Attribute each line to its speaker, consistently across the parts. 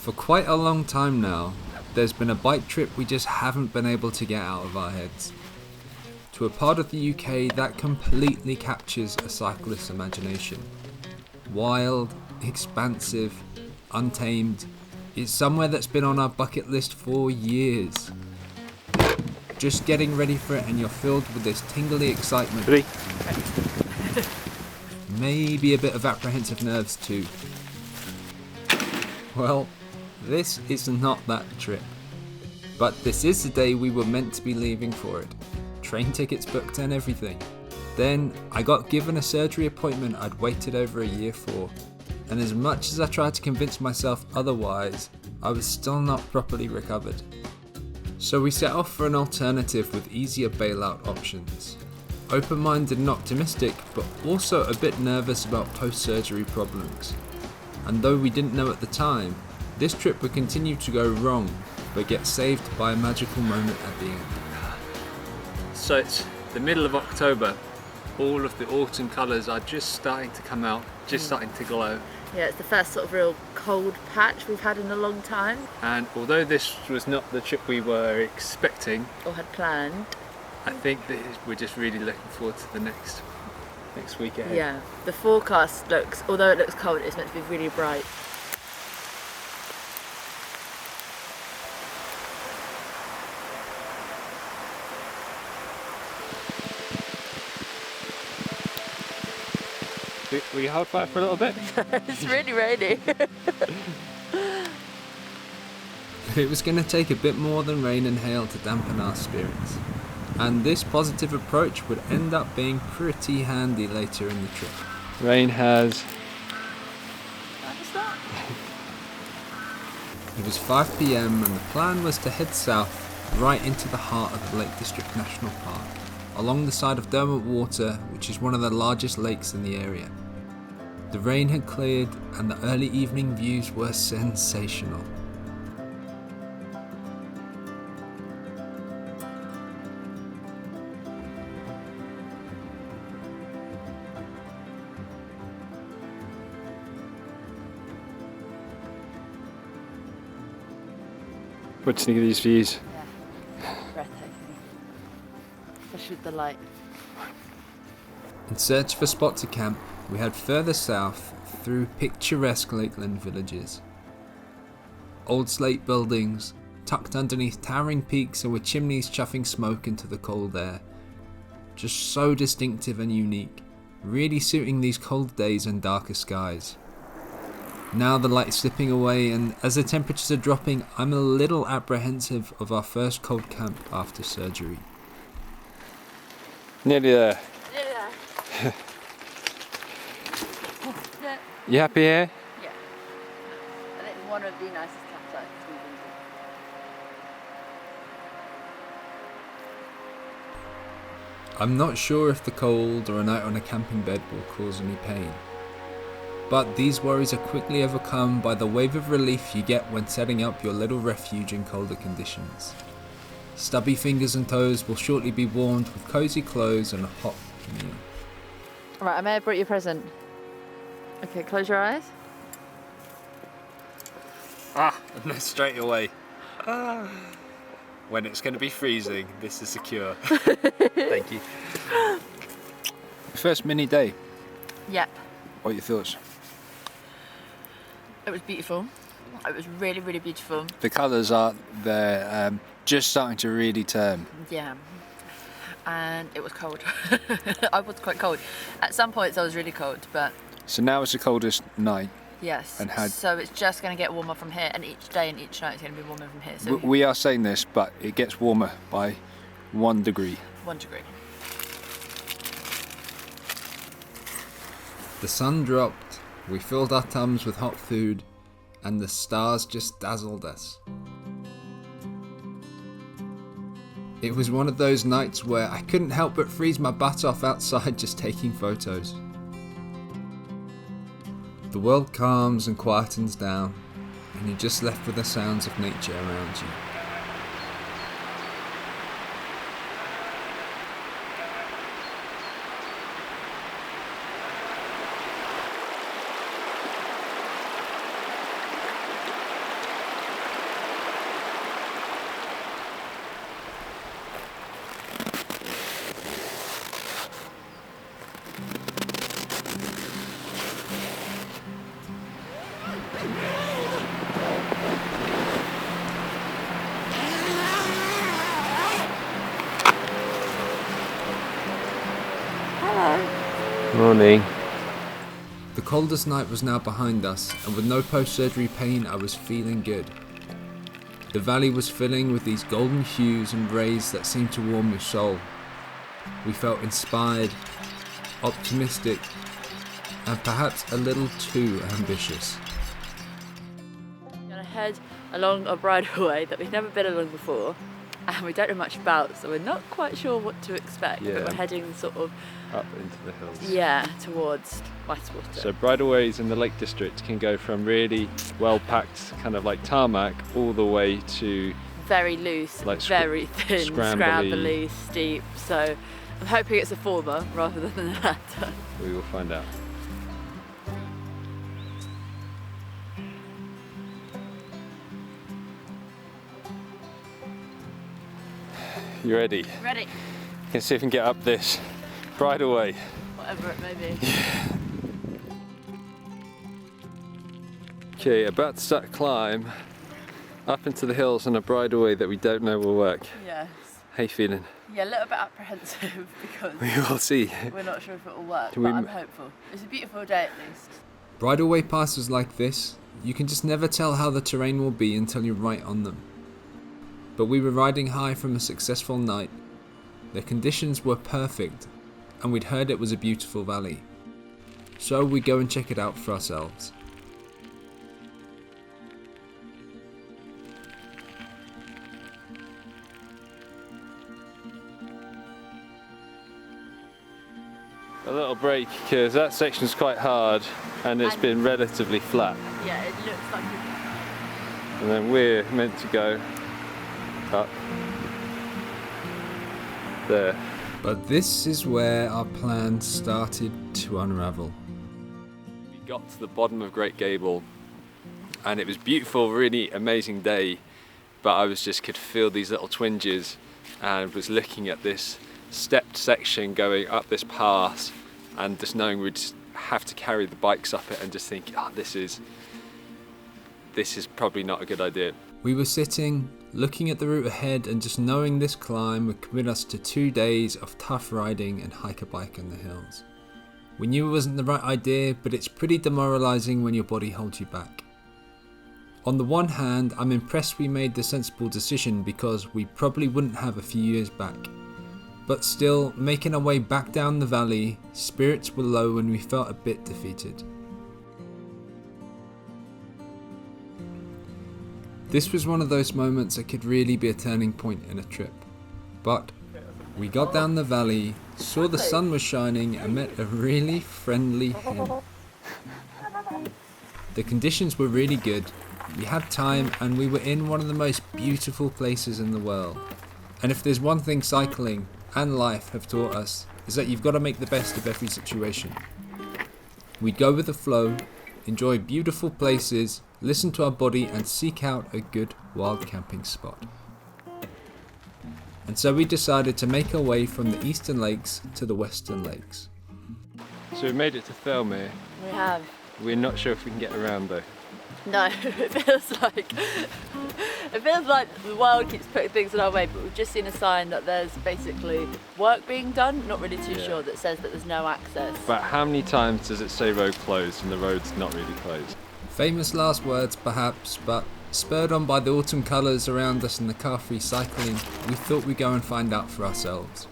Speaker 1: For quite a long time now, there's been a bike trip we just haven't been able to get out of our heads. To a part of the UK that completely captures a cyclist's imagination. Wild, expansive, untamed. It's somewhere that's been on our bucket list for years. Just getting ready for it and you're filled with this tingly excitement. Maybe a bit of apprehensive nerves too. Well, this is not that trip. But this is the day we were meant to be leaving for it. Train tickets booked and everything. Then I got given a surgery appointment I'd waited over a year for. And as much as I tried to convince myself otherwise, I was still not properly recovered. So we set off for an alternative with easier bailout options. Open-minded and optimistic, but also a bit nervous about post-surgery problems. And though we didn't know at the time, this trip would continue to go wrong, but get saved by a magical moment at the end. So it's the middle of October. All of the autumn colours are just starting to come out, just starting to glow.
Speaker 2: Yeah, it's the first sort of real cold patch we've had in a long time.
Speaker 1: And although this was not the trip we were expecting,
Speaker 2: or had planned,
Speaker 1: I think that we're just really looking forward to the next week ahead.
Speaker 2: Yeah, the forecast looks, although it looks cold, it's meant to be really bright.
Speaker 1: Will you hold fire for a little bit?
Speaker 2: It's really rainy.
Speaker 1: It was going to take a bit more than rain and hail to dampen our spirits. And this positive approach would end up being pretty handy later in the trip. Rain has...
Speaker 2: What's that?
Speaker 1: It was 5 PM and the plan was to head south right into the heart of the Lake District National Park, along the side of Derwent Water, which is one of the largest lakes in the area. The rain had cleared and the early evening views were sensational.
Speaker 3: What do you think of these views?
Speaker 2: Yeah, breathtaking. Especially with the light.
Speaker 1: In search of a spot to camp, we head further south through picturesque lakeland villages. Old slate buildings, tucked underneath towering peaks and with chimneys chuffing smoke into the cold air. Just so distinctive and unique, really suiting these cold days and darker skies. Now the light's slipping away and as the temperatures are dropping, I'm a little apprehensive of our first cold camp after surgery.
Speaker 3: Nearly there.
Speaker 2: Yeah.
Speaker 3: You happy here?
Speaker 2: Yeah. I think it's one of the nicest campsites we've been to.
Speaker 1: I'm not sure if the cold or a night on a camping bed will cause any pain. But these worries are quickly overcome by the wave of relief you get when setting up your little refuge in colder conditions. Stubby fingers and toes will shortly be warmed with cozy clothes and a hot meal.
Speaker 2: Alright, I may have brought you a present. Okay, close your eyes.
Speaker 1: No, straight away. When it's going to be freezing, this is secure. Thank you. First mini day.
Speaker 2: Yep.
Speaker 1: What are your thoughts?
Speaker 2: It was beautiful. It was really, really beautiful.
Speaker 1: The colours are there, just starting to really turn.
Speaker 2: Yeah. And it was cold. I was quite cold. At some points I was really cold, but...
Speaker 1: So now it's the coldest night.
Speaker 2: Yes.
Speaker 1: And
Speaker 2: so it's just going to get warmer from here, and each day and each night is going to be warmer from here. So
Speaker 1: we are saying this, but it gets warmer by 1 degree.
Speaker 2: 1 degree.
Speaker 1: The sun dropped, we filled our tums with hot food, and the stars just dazzled us. It was one of those nights where I couldn't help but freeze my butt off outside just taking photos. The world calms and quietens down, and you're just left with the sounds of nature around you.
Speaker 3: Morning.
Speaker 1: The coldest night was now behind us, and with no post-surgery pain, I was feeling good. The valley was filling with these golden hues and rays that seemed to warm your soul. We felt inspired, optimistic, and perhaps a little too ambitious.
Speaker 2: We're going to head along a bridleway that we've never been along before, and we don't know much about, so we're not quite sure what to expect.
Speaker 3: Yeah.
Speaker 2: But we're heading sort of
Speaker 3: Up into the hills.
Speaker 2: Yeah, towards Whitewater.
Speaker 3: So bridleways in the Lake District can go from really well packed, kind of like tarmac, all the way to
Speaker 2: very loose,
Speaker 3: like
Speaker 2: very thin,
Speaker 3: scrambly.
Speaker 2: scrambly, steep. So I'm hoping it's a former rather than the latter.
Speaker 3: we will find out. You ready?
Speaker 2: Ready,
Speaker 3: Let's see if we can get up this bridleway.
Speaker 2: whatever it may be.
Speaker 3: Okay, about to start a climb up into the hills on a bridleway that we don't know will work.
Speaker 2: Yes.
Speaker 3: How you feeling?
Speaker 2: Yeah, a little bit apprehensive because
Speaker 3: We will see.
Speaker 2: we're not sure if it will work,
Speaker 3: Do
Speaker 2: but
Speaker 3: we-
Speaker 2: I'm hopeful. It's a beautiful day at least.
Speaker 1: Bridleway passes like this, you can just never tell how the terrain will be until you're right on them. But we were riding high from a successful night. The conditions were perfect, and we'd heard it was a beautiful valley. So we go and check it out for ourselves.
Speaker 3: A little break because that section's quite hard and it's been relatively flat.
Speaker 2: Yeah, it looks like
Speaker 3: And then we're meant to go up there.
Speaker 1: But this is where our plan started to unravel.
Speaker 3: We got to the bottom of Great Gable and it was beautiful, really amazing day, but I could feel these little twinges and was looking at this stepped section going up this pass and just knowing we'd just have to carry the bikes up it and just think, oh, this is probably not a good idea.
Speaker 1: We were sitting, looking at the route ahead, and just knowing this climb would commit us to 2 days of tough riding and hike a bike in the hills. We knew it wasn't the right idea, but it's pretty demoralising when your body holds you back. On the one hand, I'm impressed we made the sensible decision because we probably wouldn't have a few years back. But still, making our way back down the valley, spirits were low and we felt a bit defeated. This was one of those moments that could really be a turning point in a trip. But we got down the valley, saw the sun was shining and met a really friendly hen. The conditions were really good, we had time and we were in one of the most beautiful places in the world. And if there's one thing cycling and life have taught us, is that you've got to make the best of every situation. We'd go with the flow, enjoy beautiful places, listen to our body and seek out a good wild camping spot. And so we decided to make our way from the eastern lakes to the western lakes.
Speaker 3: So we made it to Thelmere.
Speaker 2: We have.
Speaker 3: We're not sure if we can get around though.
Speaker 2: No, it feels like the world keeps putting things in our way, but we've just seen a sign that there's basically work being done, not really too sure, that says that there's no access.
Speaker 3: But how many times does it say road closed and the road's not really closed?
Speaker 1: Famous last words perhaps, but spurred on by the autumn colours around us and the car-free cycling, we thought we'd go and find out for ourselves.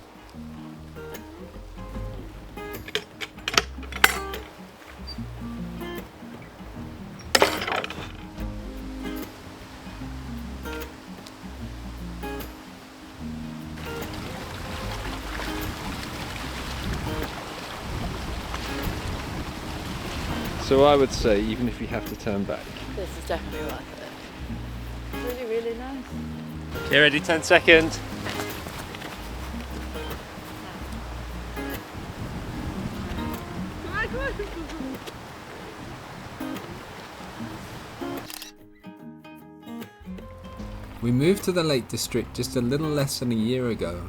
Speaker 3: So I would say, even if we have to turn back.
Speaker 2: This is definitely worth it. It's really, really nice.
Speaker 3: Okay, ready? 10 seconds.
Speaker 1: We moved to the Lake District just a little less than a year ago,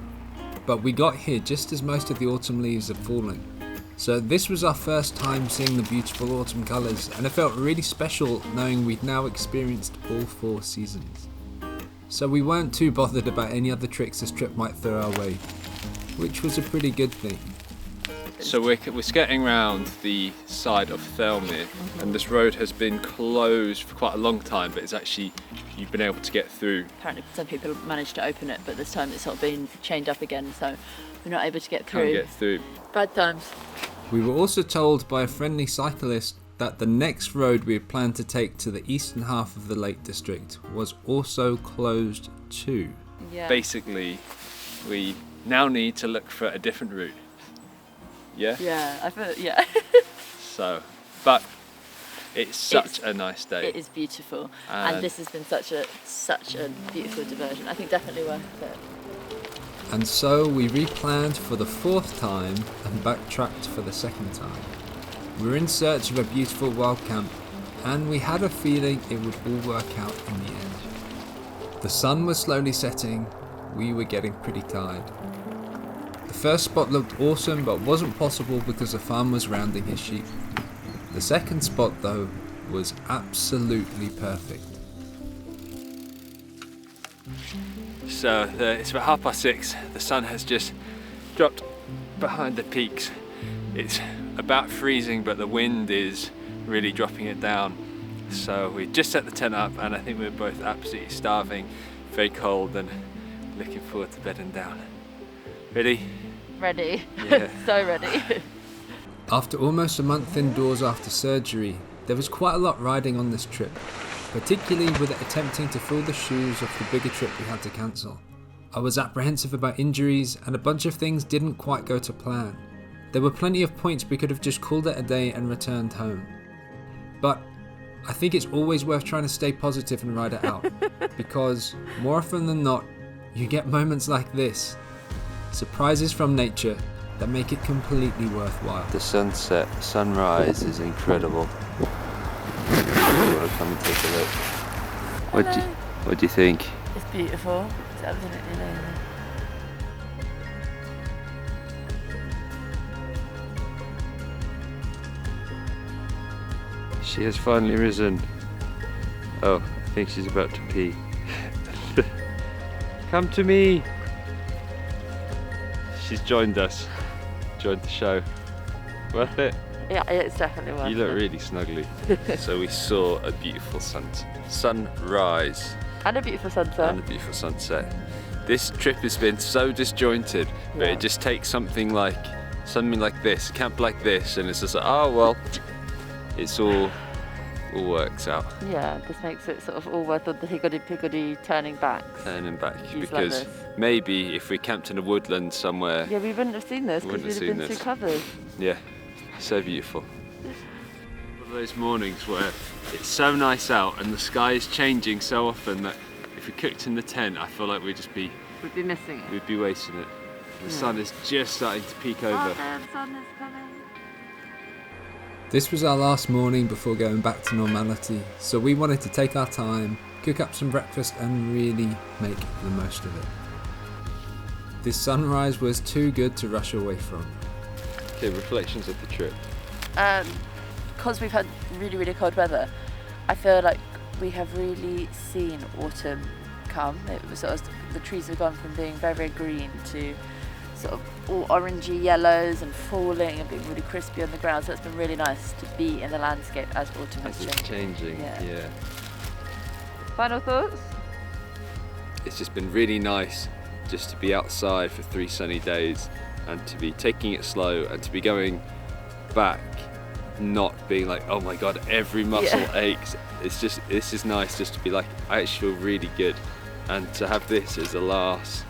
Speaker 1: but we got here just as most of the autumn leaves had fallen. So this was our first time seeing the beautiful autumn colours, and it felt really special knowing we'd now experienced all 4 seasons. So we weren't too bothered about any other tricks this trip might throw our way, which was a pretty good thing.
Speaker 3: So we're skirting around the side of Thelmere, and this road has been closed for quite a long time, but it's actually, you've been able to get through.
Speaker 2: Apparently some people managed to open it, but this time it's sort of been chained up again, so we're not able to get through.
Speaker 3: Can't get through.
Speaker 2: Bad times.
Speaker 1: We were also told by a friendly cyclist that the next road we had planned to take to the eastern half of the Lake District was also closed too.
Speaker 2: Yeah.
Speaker 3: Basically, we now need to look for a different route. Yeah?
Speaker 2: Yeah, I feel, yeah.
Speaker 3: So, but it's such a nice day.
Speaker 2: It is beautiful, and this has been such a beautiful diversion. I think definitely worth it.
Speaker 1: And so we replanned for the 4th time and backtracked for the 2nd time. We were in search of a beautiful wild camp, and we had a feeling it would all work out in the end. The sun was slowly setting, we were getting pretty tired. The first spot looked awesome, but wasn't possible because the farmer was rounding his sheep. The second spot though was absolutely perfect.
Speaker 3: So it's about 6:30. The sun has just dropped behind the peaks. It's about freezing, but the wind is really dropping it down. So we just set the tent up, and I think we're both absolutely starving, very cold, and looking forward to bedding down. Ready?
Speaker 2: Ready.
Speaker 3: Yeah.
Speaker 2: So ready.
Speaker 1: After almost a month indoors after surgery, there was quite a lot riding on this trip, particularly with it attempting to fill the shoes of the bigger trip we had to cancel. I was apprehensive about injuries, and a bunch of things didn't quite go to plan. There were plenty of points we could have just called it a day and returned home. But I think it's always worth trying to stay positive and ride it out, because more often than not, you get moments like this, surprises from nature that make it completely worthwhile.
Speaker 3: The sunset, sunrise is incredible. You want to come and take a look? What do you think?
Speaker 2: It's beautiful. It's absolutely amazing.
Speaker 3: She has finally risen. Oh, I think she's about to pee. Come to me! She's joined us. Joined the show. Worth it?
Speaker 2: Yeah, it's definitely worth it.
Speaker 3: You look really snuggly. So we saw a beautiful sunrise.
Speaker 2: And a beautiful sunset.
Speaker 3: And a beautiful sunset. This trip has been so disjointed, but it just takes something like this, a camp like this, and it's just like, oh well, it's all works out.
Speaker 2: Yeah, this makes it sort of all worth all the higgledy-piggledy turning back.
Speaker 3: Because maybe if we camped in a woodland somewhere...
Speaker 2: Yeah, we wouldn't have seen this because we'd have been too covered.
Speaker 3: Yeah, so beautiful. One of those mornings where it's so nice out and the sky is changing so often that if we cooked in the tent, I feel like we'd be missing it. We'd be wasting it. The sun is just starting to peek over.
Speaker 2: Oh, the sun is coming.
Speaker 1: This was our last morning before going back to normality, so we wanted to take our time, cook up some breakfast and really make the most of it. This sunrise was too good to rush away from.
Speaker 3: Okay, reflections of the trip.
Speaker 2: Because we've had really, really cold weather, I feel like we have really seen autumn come. It was sort of, the trees have gone from being very, very green to sort of all orangey yellows and falling and being really crispy on the ground, so it's been really nice to be in the landscape as autumn is
Speaker 3: changing. Yeah.
Speaker 2: Final thoughts?
Speaker 3: It's just been really nice just to be outside for 3 sunny days and to be taking it slow and to be going back not being like, oh my god, every muscle aches. It's just, this is nice just to be like, I actually feel really good, and to have this as the last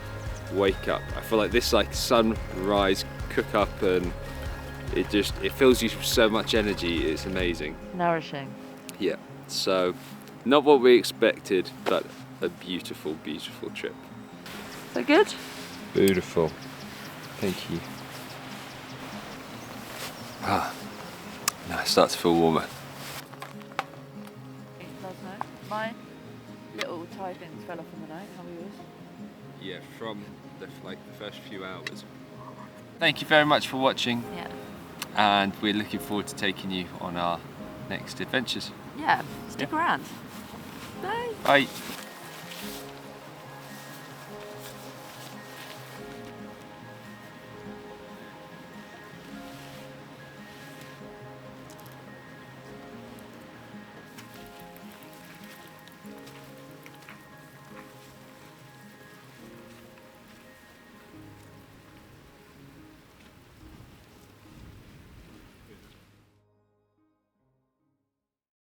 Speaker 3: wake up. I feel like this like sunrise cook up, and it fills you with so much energy. It's amazing.
Speaker 2: Nourishing.
Speaker 3: Yeah, so not what we expected, but a beautiful, beautiful trip.
Speaker 2: So good?
Speaker 3: Beautiful. Thank you. Now it starts to feel warmer.
Speaker 2: My little tie things fell off in the night. How were yours?
Speaker 3: Yeah, from the first few hours. Thank you very much for watching.
Speaker 2: Yeah.
Speaker 3: And we're looking forward to taking you on our next adventures.
Speaker 2: Yeah, stick around. Bye.
Speaker 3: Bye.